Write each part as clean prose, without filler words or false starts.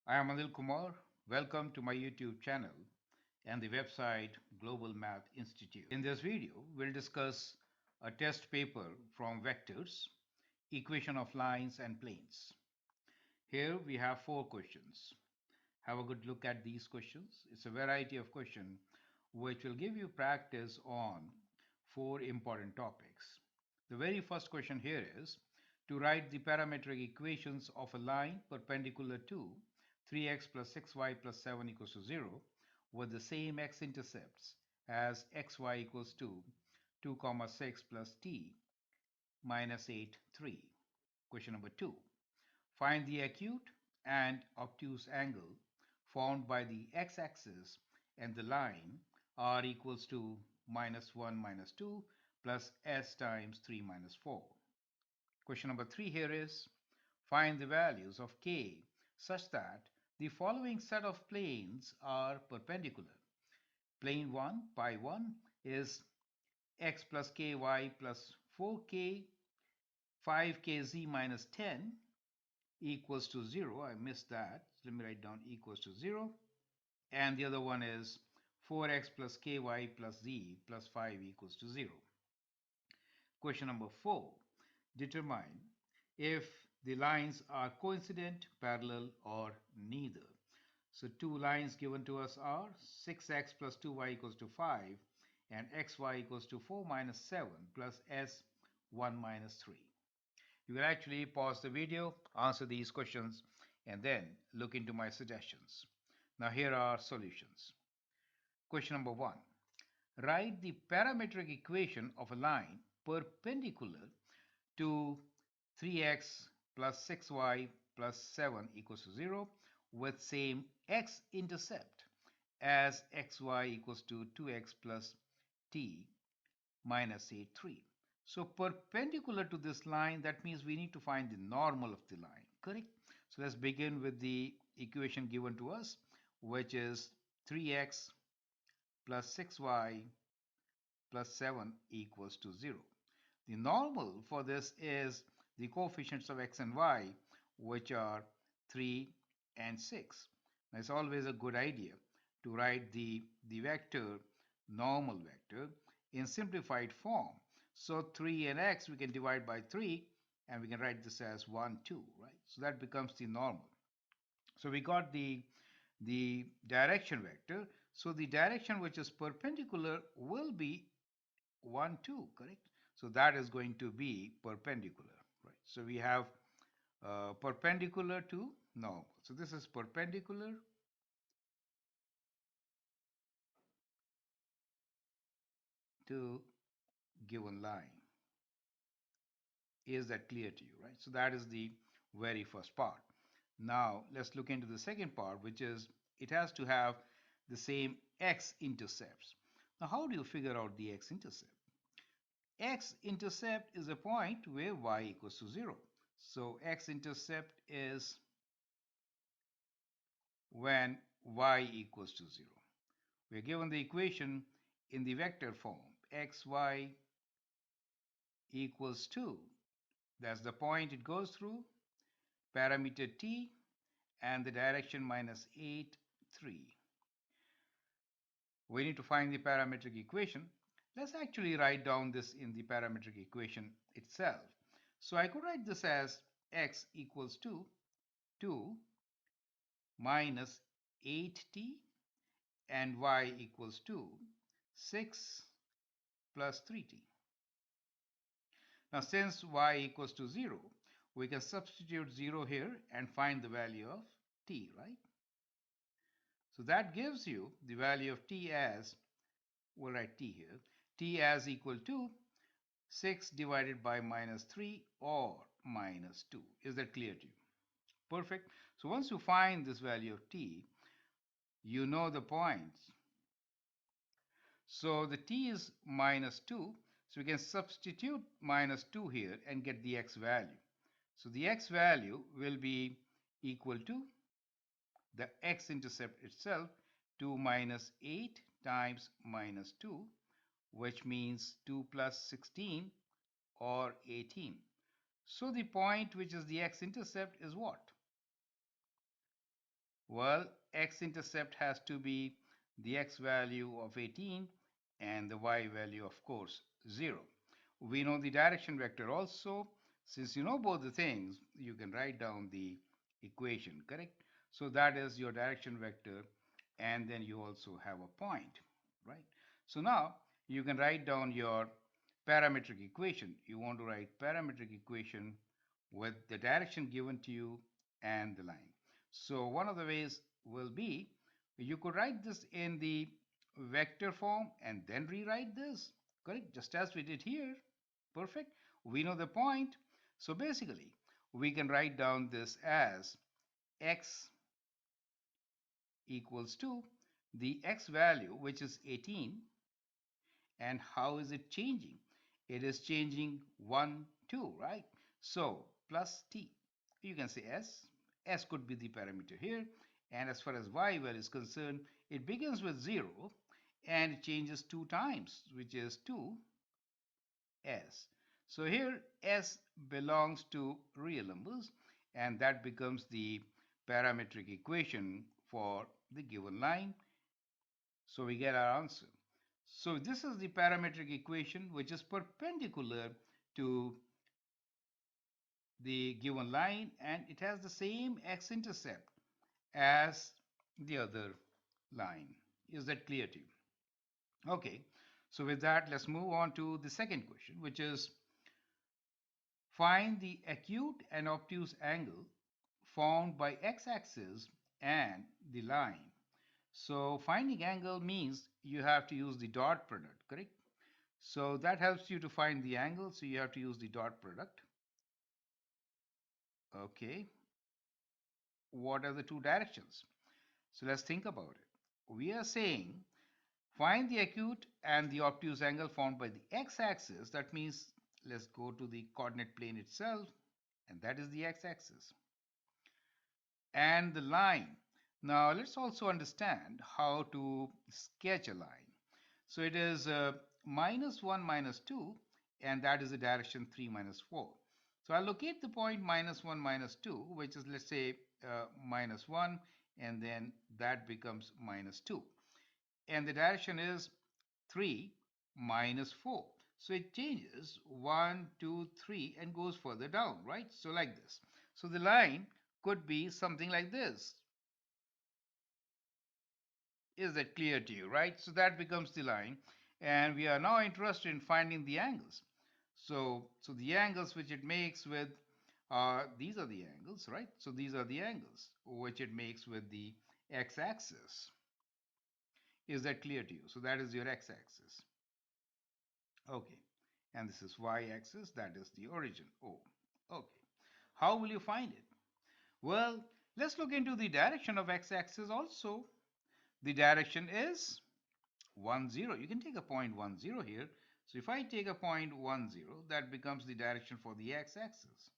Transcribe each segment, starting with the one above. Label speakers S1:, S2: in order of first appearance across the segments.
S1: I am Anil Kumar. Welcome to my YouTube channel and the website Global Math Institute. In this video, we'll discuss a test paper from vectors, equation of lines and planes. Here we have 4 questions. Have a good look at these questions. It's a variety of questions which will give you practice on 4 important topics. The very first question here is to write the parametric equations of a line perpendicular to 3x plus 6y plus 7 equals to 0 with the same x-intercepts as xy equals to 2 comma 6 plus t minus 8 3. Question number 2. Find the acute and obtuse angle formed by the x-axis and the line r equals to minus 1 minus 2 plus s times 3 minus 4. Question number 3 here is find the values of k such that the following set of planes are perpendicular. Plane 1, pi 1, is x plus ky plus 4k 5kz minus 10 equals to 0. I missed that. Let me write down equals to 0. And the other one is 4x plus ky plus z plus 5 equals to 0. Question number 4. Determine if the lines are coincident, parallel, or neither. So two lines given to us are 6x plus 2y equals to 5 and xy equals to 4 minus 7 plus s 1 minus 3. You will actually pause the video, answer these questions, and then look into my suggestions. Now here are solutions. Question number 1. Write the parametric equation of a line perpendicular to 3x plus 6y plus 7 equals to 0 with same x-intercept as xy equals to 2x plus t minus 8 3. So perpendicular to this line, that means we need to find the normal of the line, correct? So let's begin with the equation given to us, which is 3x plus 6y plus 7 equals to 0. The normal for this is the coefficients of x and y, which are 3 and 6. Now, it's always a good idea to write the vector, normal vector, in simplified form. So 3 and x we can divide by 3 and we can write this as 1, 2, right? So that becomes the normal. So we got the direction vector. So the direction which is perpendicular will be 1, 2, correct? So that is going to be perpendicular, right? So we have perpendicular to normal. So this is perpendicular to given line. Is that clear to you, right? So that is the very first part. Now let's look into the second part, which is it has to have the same x-intercepts. Now how do you figure out the x-intercept? X-intercept is a point where y equals to 0. So x-intercept is when y equals to 0. We are given the equation in the vector form. Xy equals 2. That's the point it goes through. Parameter t and the direction minus 8, 3. We need to find the parametric equation. Let's actually write down this in the parametric equation itself. So I could write this as x equals to 2 minus 8t and y equals to 6 plus 3t. Now since y equals to 0, we can substitute 0 here and find the value of t, right? So that gives you the value of t as, we'll write t here, t as equal to 6 divided by minus 3 or minus 2. Is that clear to you? Perfect. So once you find this value of t, you know the points. So the t is minus 2. So we can substitute minus 2 here and get the x value. So the x value will be equal to the x-intercept itself, 2 minus 8 times minus 2, which means 2 plus 16 or 18. So the point which is the x-intercept is what? Well, x-intercept has to be the x value of 18 and the y value, of course, 0. We know the direction vector also. Since you know both the things, you can write down the equation, correct? So that is your direction vector, and then you also have a point, right? So now you can write down your parametric equation. You want to write parametric equation with the direction given to you and the line. So one of the ways will be you could write this in the vector form and then rewrite this, correct? Just as we did here. Perfect. We know the point. So basically, we can write down this as x equals to the x value, which is 18. And how is it changing? It is changing 1, 2, right? So plus t. You can say s. S could be the parameter here. And as far as y value is concerned, it begins with 0 and it changes 2 times, which is 2s. So here s belongs to real numbers, and that becomes the parametric equation for the given line. So we get our answer. So this is the parametric equation which is perpendicular to the given line, and it has the same x-intercept as the other line. Is that clear to you? Okay, so with that, let's move on to the second question, which is find the acute and obtuse angle formed by x-axis and the line. So finding angle means you have to use the dot product, correct? So that helps you to find the angle, so you have to use the dot product. Okay, what are the two directions? So let's think about it. We are saying find the acute and the obtuse angle formed by the x-axis. That means let's go to the coordinate plane itself, and that is the x-axis. And the line. Now let's also understand how to sketch a line. So it is -1, -2, and that is the direction 3, -4. So I'll locate the point -1, -2, which is, let's say, -1, and then that becomes -2. And the direction is 3, -4. So it changes 1, 2, 3, and goes further down, right? So like this. So the line could be something like this. Is that clear to you, right? So that becomes the line. And we are now interested in finding the angles. So the angles which it makes with, these are the angles, right? So these are the angles which it makes with the x-axis. Is that clear to you? So that is your x-axis. Okay. And this is y-axis, that is the origin, O. Okay. How will you find it? Well, let's look into the direction of x-axis also. The direction is 1, 0. You can take a point 1, 0 here. So if I take a point 1, 0, that becomes the direction for the x-axis.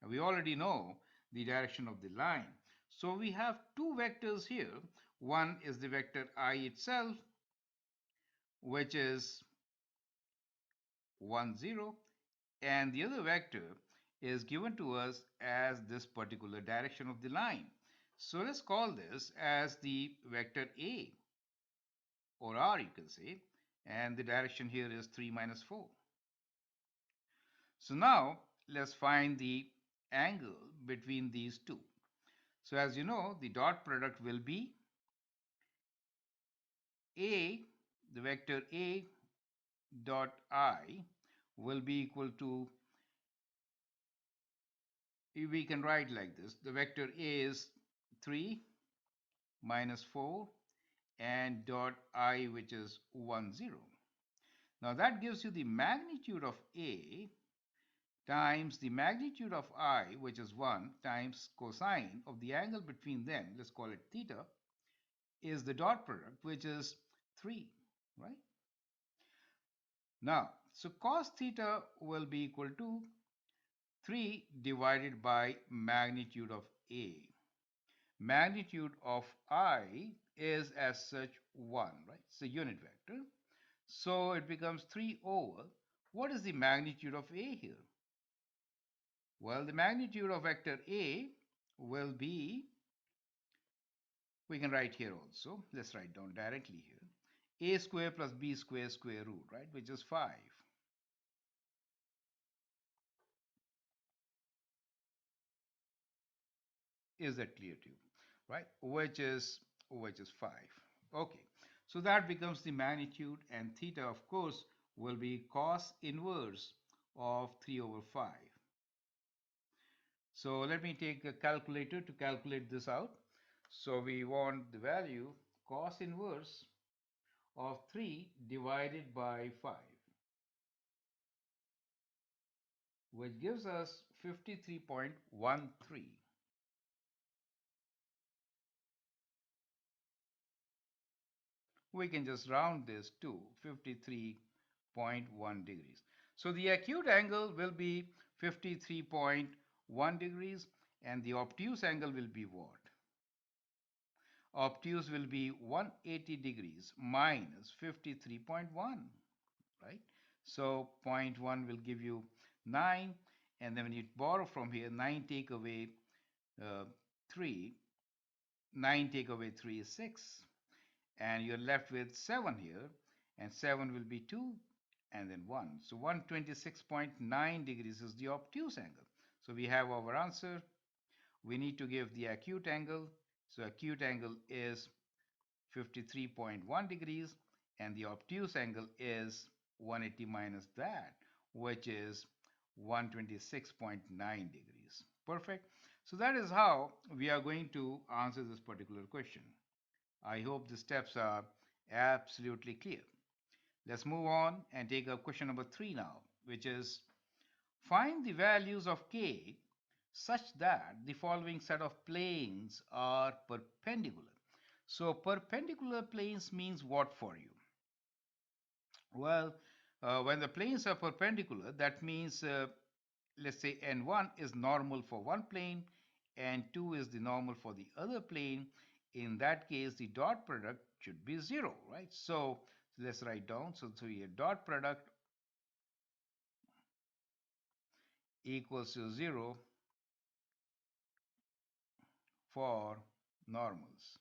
S1: And we already know the direction of the line. So we have two vectors here. One is the vector I itself, which is 1, 0. And the other vector is given to us as this particular direction of the line. So let's call this as the vector A, or R you can say, and the direction here is 3, -4. So now let's find the angle between these two. So as you know, the dot product will be A, the vector A dot I will be equal to, we can write like this, the vector A is 3, -4, and dot I, which is 1, 0. Now that gives you the magnitude of A times the magnitude of I, which is 1, times cosine of the angle between them, let's call it theta, is the dot product, which is 3, right? Now, so cos theta will be equal to 3 divided by magnitude of A. Magnitude of I is as such 1, right? It's a unit vector. So it becomes 3 over, what is the magnitude of A here? Well, the magnitude of vector A will be We can write here also. Let's write down directly here. A square plus b square square root, right, which is 5. Is that clear to you? Right? Which is 5. Okay. So that becomes the magnitude, and theta, of course, will be cos inverse of 3 over 5. So let me take a calculator to calculate this out. So we want the value cos inverse of 3 divided by 5, which gives us 53.13. We can just round this to 53.1 degrees. So the acute angle will be 53.1 degrees, and the obtuse angle will be what? Obtuse will be 180 degrees minus 53.1, right? So zero point 0.1 will give you 9, and then when you borrow from here, 9 take away 3, 9 take away 3 is 6, and you're left with 7 here, and 7 will be 2, and then 1. So 126.9 degrees is the obtuse angle. So we have our answer. We need to give the acute angle. So acute angle is 53.1 degrees, and the obtuse angle is 180 minus that, which is 126.9 degrees. Perfect. So that is how we are going to answer this particular question. I hope the steps are absolutely clear. Let's move on and take up question number 3 now, which is find the values of k such that the following set of planes are perpendicular. So perpendicular planes means what for you? Well, when the planes are perpendicular, that means let's say n1 is normal for one plane and 2 is the normal for the other plane. In that case, the dot product should be 0, right? So let's write down. So your dot product equals to 0 for normals.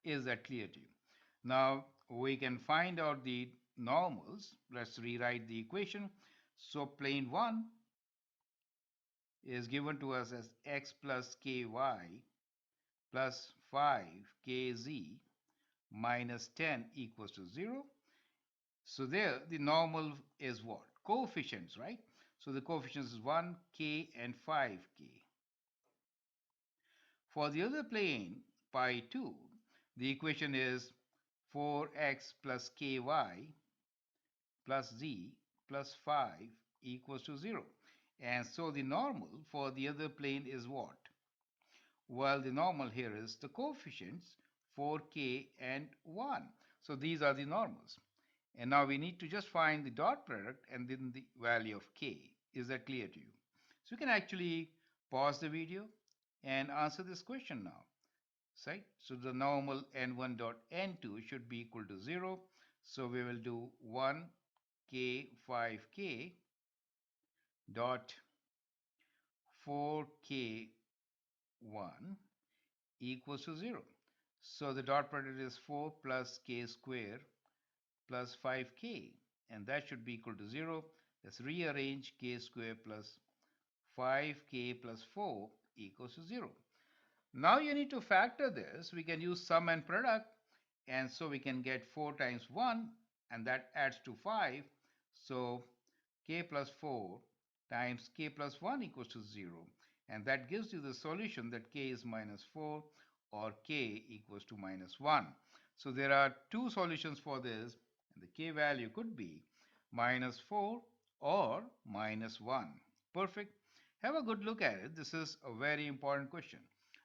S1: Is that clear to you? Now we can find out the normals. Let's rewrite the equation. So plane 1 is given to us as x plus ky plus 5kz minus 10 equals to 0. So there the normal is what? Coefficients, right? So the coefficients is 1, k and 5k. For the other plane, pi 2, the equation is 4x plus ky plus z plus 5 equals to 0. And so the normal for the other plane is what? Well, the normal here is the coefficients 4k and 1. So these are the normals. And now we need to just find the dot product and then the value of k. Is that clear to you? So you can actually pause the video and answer this question now. Right? So the normal n1 dot n2 should be equal to 0. So we will do 1k 5k dot 4k 1 equals to 0. So the dot product is 4 plus k square plus 5k, and that should be equal to 0. Let's rearrange k square plus 5k plus 4 equals to 0. Now you need to factor this. We can use sum and product, and so we can get 4 times 1, and that adds to 5. So k plus 4 times k plus 1 equals to 0, and that gives you the solution that k is minus 4 or k equals to minus 1. So there are two solutions for this, and the k value could be minus 4 or minus 1. Perfect. Have a good look at it. This is a very important question.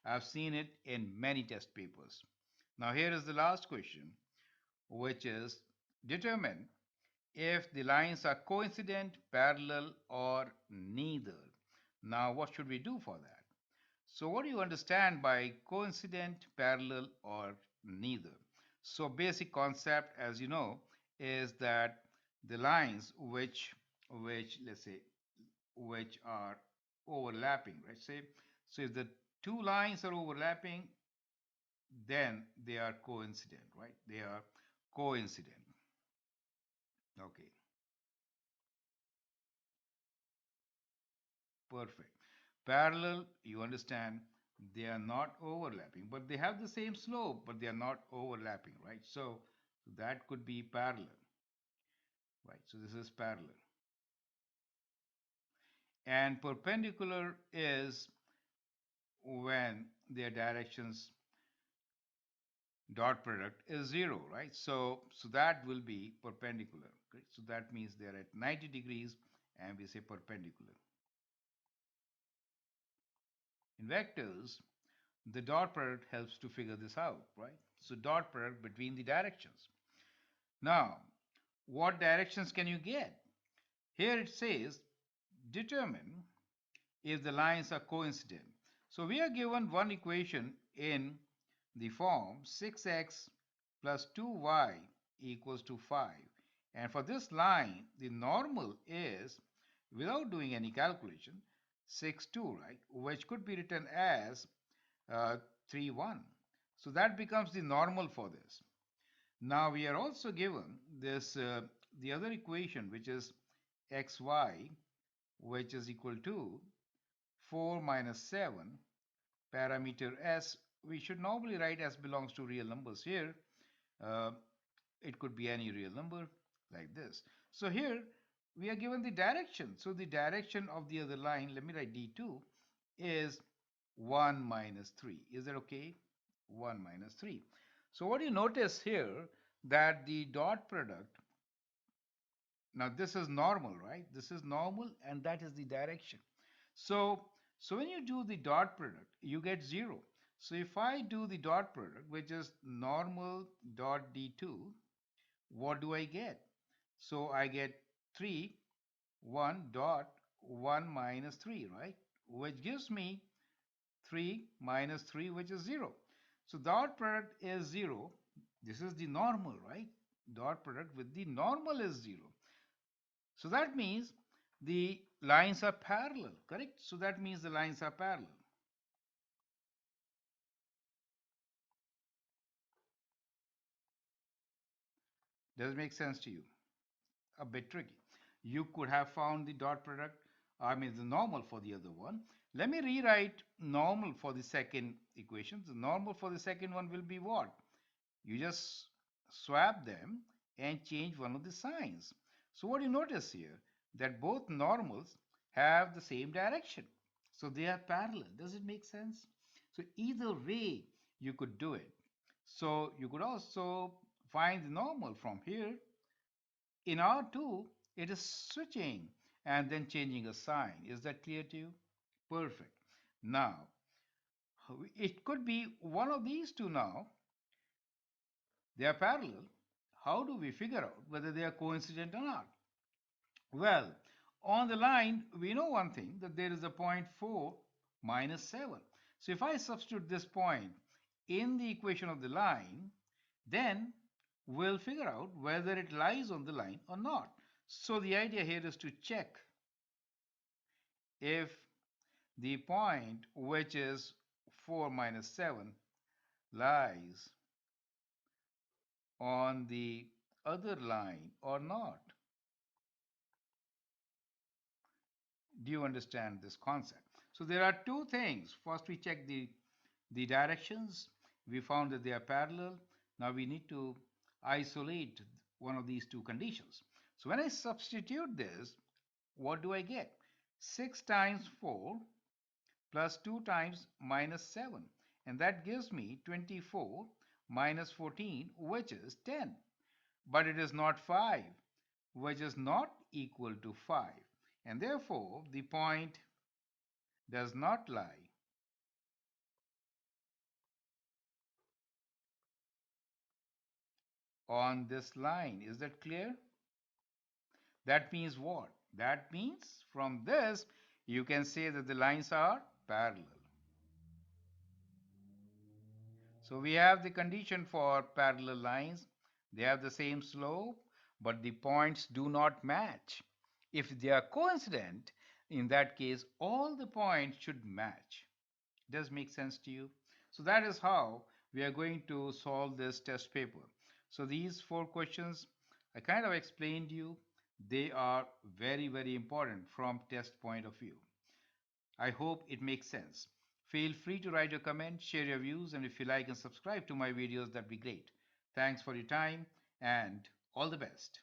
S1: I've seen it in many test papers. Now here is the last question, which is determine if the lines are coincident, parallel, or neither. Now what should we do for that? So what do you understand by coincident, parallel, or neither? So basic concept, as you know, is that the lines which let's say which are overlapping, right? Say so if the two lines are overlapping, then they are coincident, right? They are coincident. Okay, perfect. Parallel, you understand, they are not overlapping, but they have the same slope, but they are not overlapping, right? So that could be parallel, right? So this is parallel. And perpendicular is when their directions dot product is zero, right? So that will be perpendicular. Okay? So that means they're at 90 degrees and we say perpendicular. In vectors, the dot product helps to figure this out, right? So dot product between the directions. Now, what directions can you get? Here it says determine if the lines are coincident. So we are given one equation in the form 6x plus 2y equals to 5. And for this line, the normal is, without doing any calculation, 6, 2, right? Which could be written as 3, 1. So that becomes the normal for this. Now we are also given this the other equation, which is xy, which is equal to 4 minus 7 parameter s. We should normally write s belongs to real numbers here. Uh, it could be any real number like this. So here we are given the direction. So the direction of the other line, let me write d2, is 1 minus 3. Is that okay? 1 minus 3. So what you notice here, that the dot product, now this is normal, right? This is normal and that is the direction. So, so when you do the dot product, you get 0. So if I do the dot product, which is normal dot d2, what do I get? So I get 3, 1 dot 1 minus 3, right? Which gives me 3 minus 3, which is 0. So dot product is 0. This is the normal, right? Dot product with the normal is 0. So that means the lines are parallel, correct? So that means the lines are parallel. Does it make sense to you? A bit tricky. You could have found the dot product, I mean the normal for the other one. Let me rewrite normal for the second equation. The normal for the second one will be what? You just swap them and change one of the signs. So what you notice here, that both normals have the same direction. So they are parallel. Does it make sense? So either way you could do it. So you could also find the normal from here. In R2, it is switching and then changing a sign. Is that clear to you? Perfect. Now, it could be one of these two now. They are parallel. How do we figure out whether they are coincident or not? Well, on the line, we know one thing, that there is a point 4 minus 7. So if I substitute this point in the equation of the line, then we'll figure out whether it lies on the line or not. So the idea here is to check if the point, which is 4 minus 7, lies on the other line or not. Do you understand this concept? So there are two things. First, we check the directions. We found that they are parallel. Now we need to isolate one of these two conditions. So when I substitute this, what do I get? 6 times 4 plus 2 times minus 7. And that gives me 24 minus 14, which is 10. But it is not 5, which is not equal to 5. And therefore, the point does not lie on this line. Is that clear? That means what? That means from this, you can say that the lines are parallel. So we have the condition for parallel lines. They have the same slope, but the points do not match. If they are coincident, in that case, all the points should match. Does make sense to you? So that is how we are going to solve this test paper. So these four questions I kind of explained to you. They are very, very important from test point of view. I hope it makes sense. Feel free to write your comment, share your views, and if you like and subscribe to my videos, that'd be great. Thanks for your time and all the best.